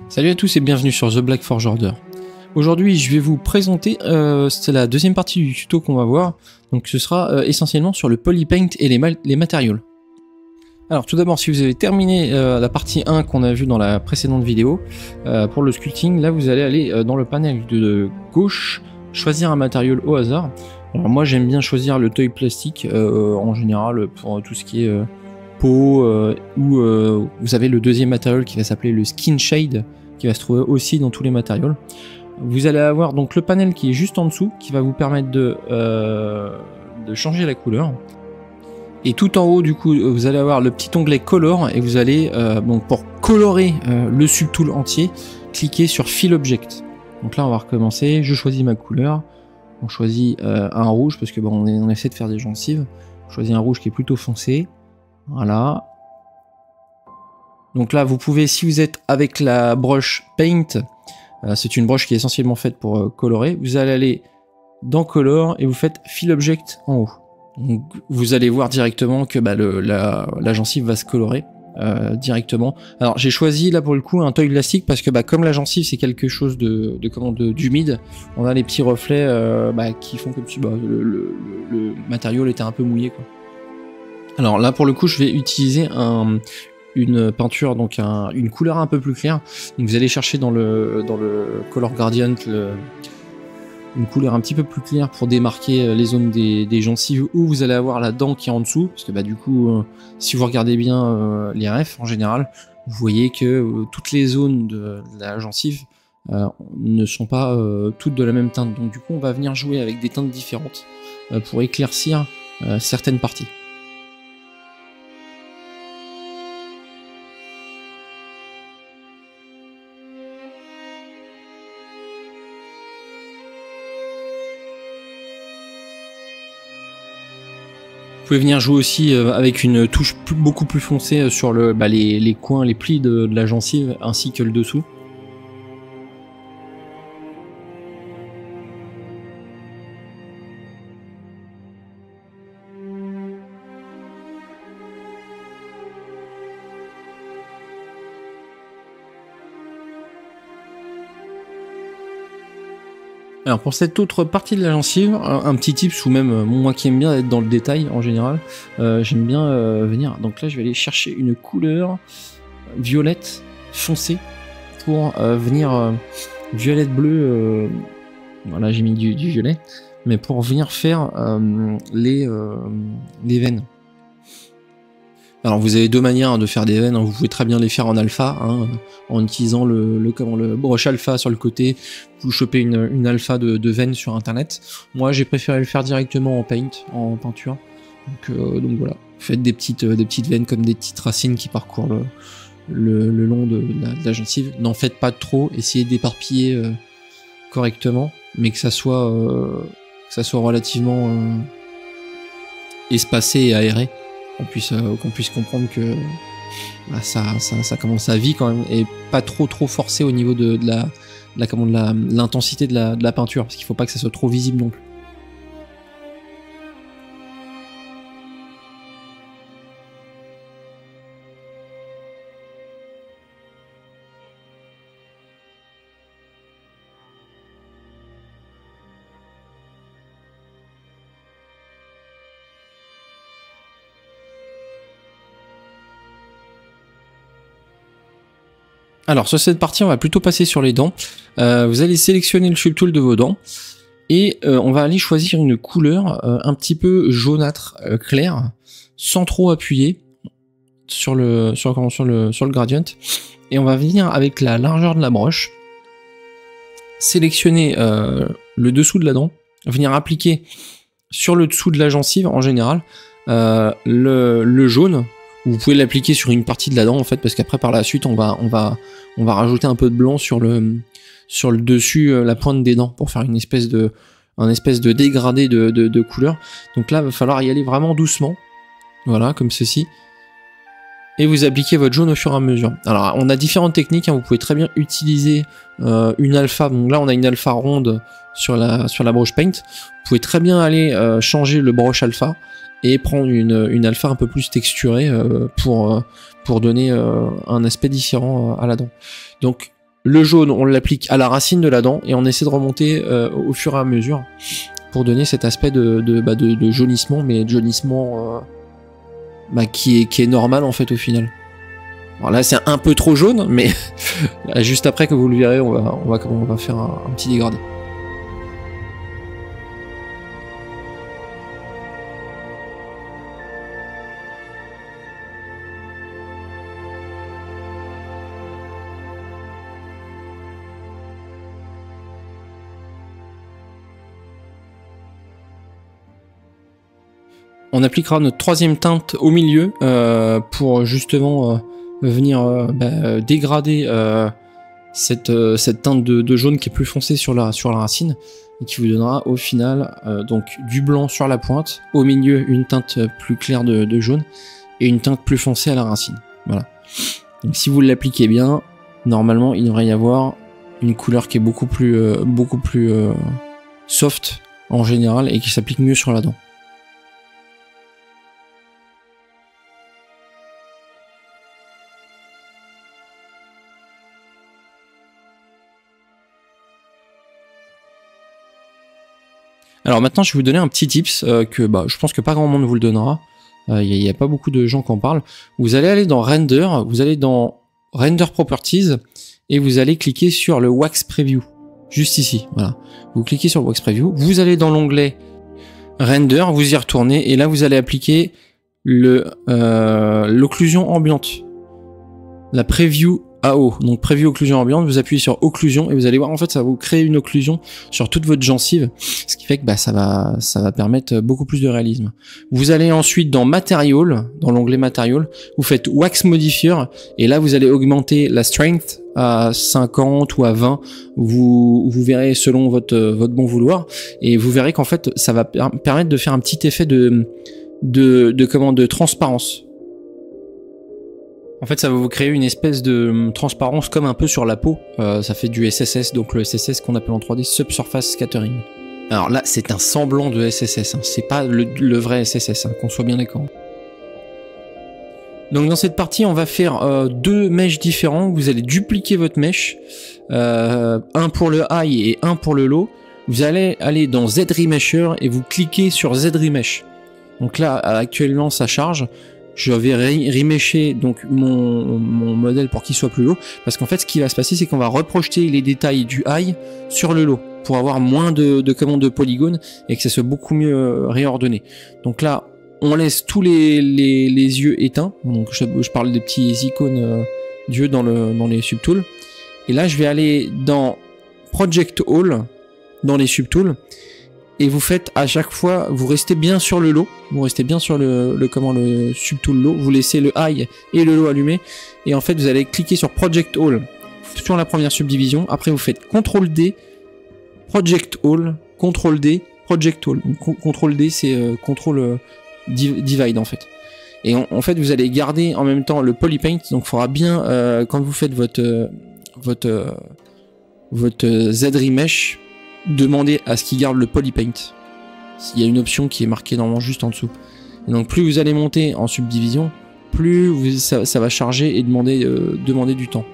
Salut à tous et bienvenue sur The Black Forge Order. Aujourd'hui je vais vous présenter, c'est la deuxième partie du tuto qu'on va voir, donc ce sera essentiellement sur le polypaint et les matériaux. Alors tout d'abord, si vous avez terminé la partie 1 qu'on a vue dans la précédente vidéo, pour le sculpting, là vous allez aller dans le panel de gauche, choisir un matériau au hasard. Alors moi j'aime bien choisir le toy plastique en général pour tout ce qui est peau, ou vous avez le deuxième matériau qui va s'appeler le skin shade, qui va se trouver aussi dans tous les matériaux. Vous allez avoir donc le panel qui est juste en dessous, qui va vous permettre de changer la couleur. Et tout en haut, du coup, vous allez avoir le petit onglet Color, et vous allez, donc pour colorer le subtool entier, cliquer sur Fill Object. Donc là, on va recommencer. Je choisis ma couleur. On choisit un rouge, parce que bon, on essaie de faire des gencives. On choisit un rouge qui est plutôt foncé. Voilà. Donc là, vous pouvez, si vous êtes avec la brush Paint, c'est une broche qui est essentiellement faite pour colorer, vous allez aller dans Color et vous faites Fill Object en haut. Donc, vous allez voir directement que la gencive va se colorer directement. Alors j'ai choisi là pour le coup un toy plastique parce que comme la gencive c'est quelque chose d'humide, on a les petits reflets qui font comme si le matériau était un peu mouillé, quoi. Alors là pour le coup je vais utiliser une peinture, donc une couleur un peu plus claire. Donc vous allez chercher dans le Color Gradient une couleur un petit peu plus claire pour démarquer les zones des gencives où vous allez avoir la dent qui est en dessous, parce que du coup si vous regardez bien les refs en général, vous voyez que toutes les zones de la gencive ne sont pas toutes de la même teinte. Donc du coup on va venir jouer avec des teintes différentes pour éclaircir certaines parties. Vous pouvez venir jouer aussi avec une touche beaucoup plus foncée sur les coins, les plis de la gencive, ainsi que le dessous. Alors pour cette autre partie de la gencive, un petit tips, ou même moi qui aime bien être dans le détail en général, j'aime bien venir, donc là je vais aller chercher une couleur violette foncée pour venir violette bleu, voilà j'ai mis du violet, mais pour venir faire les veines. Alors vous avez deux manières de faire des veines, vous pouvez très bien les faire en alpha, en utilisant le brush alpha sur le côté, vous chopez une alpha de veines sur internet. Moi j'ai préféré le faire directement en paint, en peinture, donc voilà, faites des petites veines comme des petites racines qui parcourent le long de la gencive. N'en faites pas trop, essayez d'éparpiller correctement, mais que ça soit relativement espacé et aéré. Qu'on puisse comprendre que ça commence à vie quand même, et pas trop forcé au niveau de l'intensité de la peinture, parce qu'il faut pas que ça soit trop visible non plus. Alors sur cette partie on va plutôt passer sur les dents. Vous allez sélectionner le subtool de vos dents et on va aller choisir une couleur un petit peu jaunâtre clair, sans trop appuyer sur le gradient, et on va venir avec la largeur de la broche sélectionner le dessous de la dent, venir appliquer sur le dessous de la gencive en général le jaune. Vous pouvez l'appliquer sur une partie de la dent en fait, parce qu'après par la suite on va rajouter un peu de blanc sur le dessus, la pointe des dents, pour faire un espèce de dégradé de couleur. Donc là il va falloir y aller vraiment doucement, voilà, comme ceci, et vous appliquez votre jaune au fur et à mesure. Alors on a différentes techniques, vous pouvez très bien utiliser une alpha. Donc là on a une alpha ronde sur la brush paint. Vous pouvez très bien aller changer le brush alpha et prendre une alpha un peu plus texturée pour donner un aspect différent à la dent. Donc le jaune, on l'applique à la racine de la dent et on essaie de remonter au fur et à mesure pour donner cet aspect de jaunissement, mais de jaunissement qui est normal en fait au final. Alors là c'est un peu trop jaune, mais juste après que vous le verrez, on va faire un petit dégradé. On appliquera notre troisième teinte au milieu pour justement venir dégrader cette teinte de jaune qui est plus foncée sur la racine et qui vous donnera au final donc du blanc sur la pointe, au milieu une teinte plus claire de jaune et une teinte plus foncée à la racine. Voilà. Donc si vous l'appliquez bien, normalement il devrait y avoir une couleur qui est beaucoup plus soft en général et qui s'applique mieux sur la dent. Alors maintenant, je vais vous donner un petit tips que je pense que pas grand monde vous le donnera. Il y a pas beaucoup de gens qui en parlent. Vous allez aller dans Render, vous allez dans Render Properties et vous allez cliquer sur le Wax Preview. Juste ici, voilà. Vous cliquez sur le Wax Preview, vous allez dans l'onglet Render, vous y retournez et là vous allez appliquer l'occlusion ambiante. La Preview AO, donc Preview Occlusion Ambiante, vous appuyez sur Occlusion et vous allez voir en fait ça va vous créer une occlusion sur toute votre gencive, ce qui fait que ça va permettre beaucoup plus de réalisme. Vous allez ensuite dans Material, dans l'onglet Material, vous faites Wax Modifier et là vous allez augmenter la strength à 50 ou à 20, vous verrez selon votre bon vouloir et vous verrez qu'en fait ça va permettre de faire un petit effet de transparence. En fait, ça va vous créer une espèce de transparence comme un peu sur la peau. Ça fait du SSS, donc le SSS qu'on appelle en 3D Subsurface Scattering. Alors là, c'est un semblant de SSS, hein. C'est pas le vrai SSS, hein, qu'on soit bien d'accord. Donc dans cette partie, on va faire deux mèches différents. Vous allez dupliquer votre mèche, un pour le high et un pour le low. Vous allez aller dans Z-Remesher et vous cliquez sur Z-Remesh. Donc là, actuellement, ça charge. Je vais remesher donc mon modèle pour qu'il soit plus low, parce qu'en fait ce qui va se passer c'est qu'on va reprojeter les détails du high sur le low pour avoir moins de polygones et que ça soit beaucoup mieux réordonné. Donc là on laisse tous les yeux éteints, donc je parle des petits icônes d'yeux dans les subtools, et là je vais aller dans Project All dans les subtools. Et vous faites à chaque fois, vous restez bien sur le low, vous restez bien sur le subtool low, vous laissez le high et le low allumé, et en fait vous allez cliquer sur Project All sur la première subdivision, après vous faites CTRL D, Project All, CTRL D, Project All. Donc CTRL D c'est CTRL Divide en fait. Et en fait vous allez garder en même temps le Polypaint, donc il faudra bien, quand vous faites votre Z-Remesh, demandez à ce qu'il garde le Polypaint. Il y a une option qui est marquée normalement juste en dessous. Et donc plus vous allez monter en subdivision, plus ça va charger et demander du temps.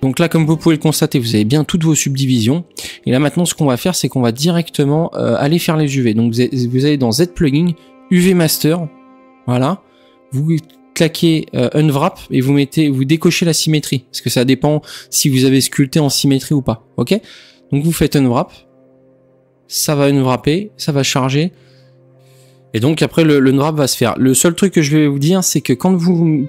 Donc là, comme vous pouvez le constater, vous avez bien toutes vos subdivisions. Et là maintenant, ce qu'on va faire, c'est qu'on va directement aller faire les UV. Donc vous allez dans Z-Plugin, UV Master, voilà. Vous claquez Unwrap et vous décochez la symétrie, parce que ça dépend si vous avez sculpté en symétrie ou pas. Ok ? Donc vous faites Unwrap, ça va unwrapper, ça va charger, et donc après le unwrap va se faire. Le seul truc que je vais vous dire, c'est que quand vous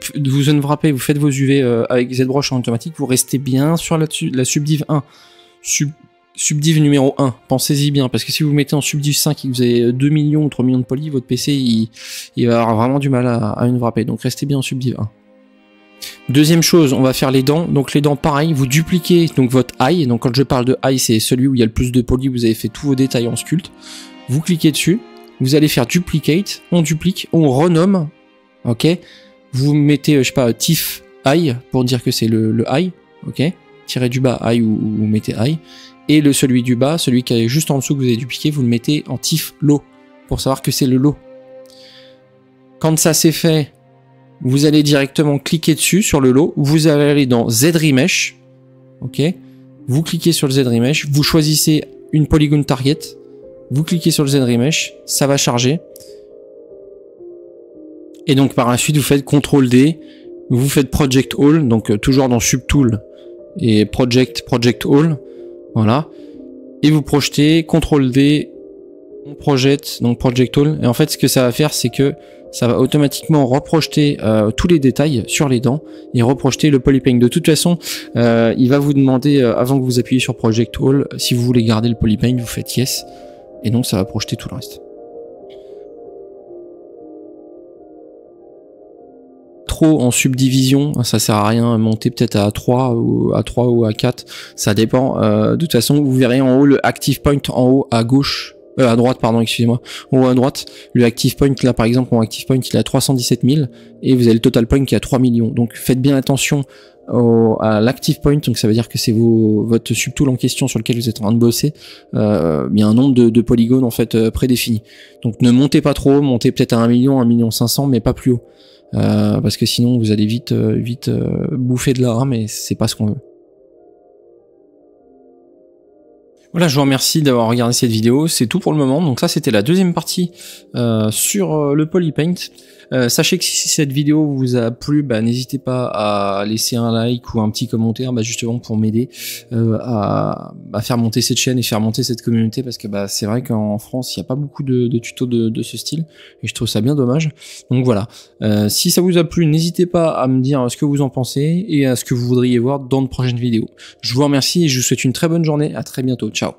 unwrappez, vous faites vos UV avec ZBrush en automatique, vous restez bien sur la subdiv 1, subdiv numéro 1, pensez-y bien, parce que si vous mettez en subdiv 5 et que vous avez 2 millions ou 3 millions de polys, votre PC il va avoir vraiment du mal à unwrapper, donc restez bien en subdiv 1. Deuxième chose, on va faire les dents. Donc les dents, pareil, vous dupliquez donc votre high. Donc quand je parle de high, c'est celui où il y a le plus de poly, vous avez fait tous vos détails en sculpte. Vous cliquez dessus, vous allez faire duplicate, on duplique, on renomme, ok. Vous mettez, je sais pas, TIFF high pour dire que c'est le high, ok. Tirez du bas high ou vous mettez high. Et celui du bas, celui qui est juste en dessous que vous avez dupliqué, vous le mettez en TIFF low pour savoir que c'est le low. Quand ça c'est fait, vous allez directement cliquer dessus sur le lot. Vous allez aller dans Z-Remesh. Ok. Vous cliquez sur le Z-Remesh. Vous choisissez une polygone target. Vous cliquez sur le Z-Remesh. Ça va charger. Et donc par la suite, vous faites CTRL-D. Vous faites Project All. Donc toujours dans Subtool et Project All. Voilà. Et vous projetez CTRL-D. Project, donc Project All. Et en fait, ce que ça va faire, c'est que ça va automatiquement reprojeter tous les détails sur les dents et reprojeter le polypaint. De toute façon, il va vous demander, avant que vous appuyez sur Project All, si vous voulez garder le polypaint, vous faites Yes. Et donc, ça va projeter tout le reste. Trop en subdivision, ça sert à rien, monter peut-être à 3 ou à 4, ça dépend. De toute façon, vous verrez en haut le Active Point en haut à gauche. À droite, pardon, excusez-moi. En haut à droite, le Active Point, là par exemple, mon Active Point il est à 317 000 et vous avez le Total Point qui est à 3 millions. Donc faites bien attention à l'Active Point, donc ça veut dire que c'est votre subtool en question sur lequel vous êtes en train de bosser. Il y a un nombre de polygones en fait prédéfinis. Donc ne montez pas trop, montez peut-être à 1 million, 1 million 500, mais pas plus haut. Parce que sinon vous allez vite bouffer de la RAM et c'est pas ce qu'on veut. Voilà, je vous remercie d'avoir regardé cette vidéo, c'est tout pour le moment. Donc ça c'était la deuxième partie sur le polypaint. Sachez que si cette vidéo vous a plu, n'hésitez pas à laisser un like ou un petit commentaire justement pour m'aider à faire monter cette chaîne et faire monter cette communauté, parce que c'est vrai qu'en France il n'y a pas beaucoup de tutos de ce style et je trouve ça bien dommage. Donc voilà, si ça vous a plu, n'hésitez pas à me dire ce que vous en pensez et à ce que vous voudriez voir dans de prochaines vidéos. Je vous remercie et je vous souhaite une très bonne journée, à très bientôt, ciao.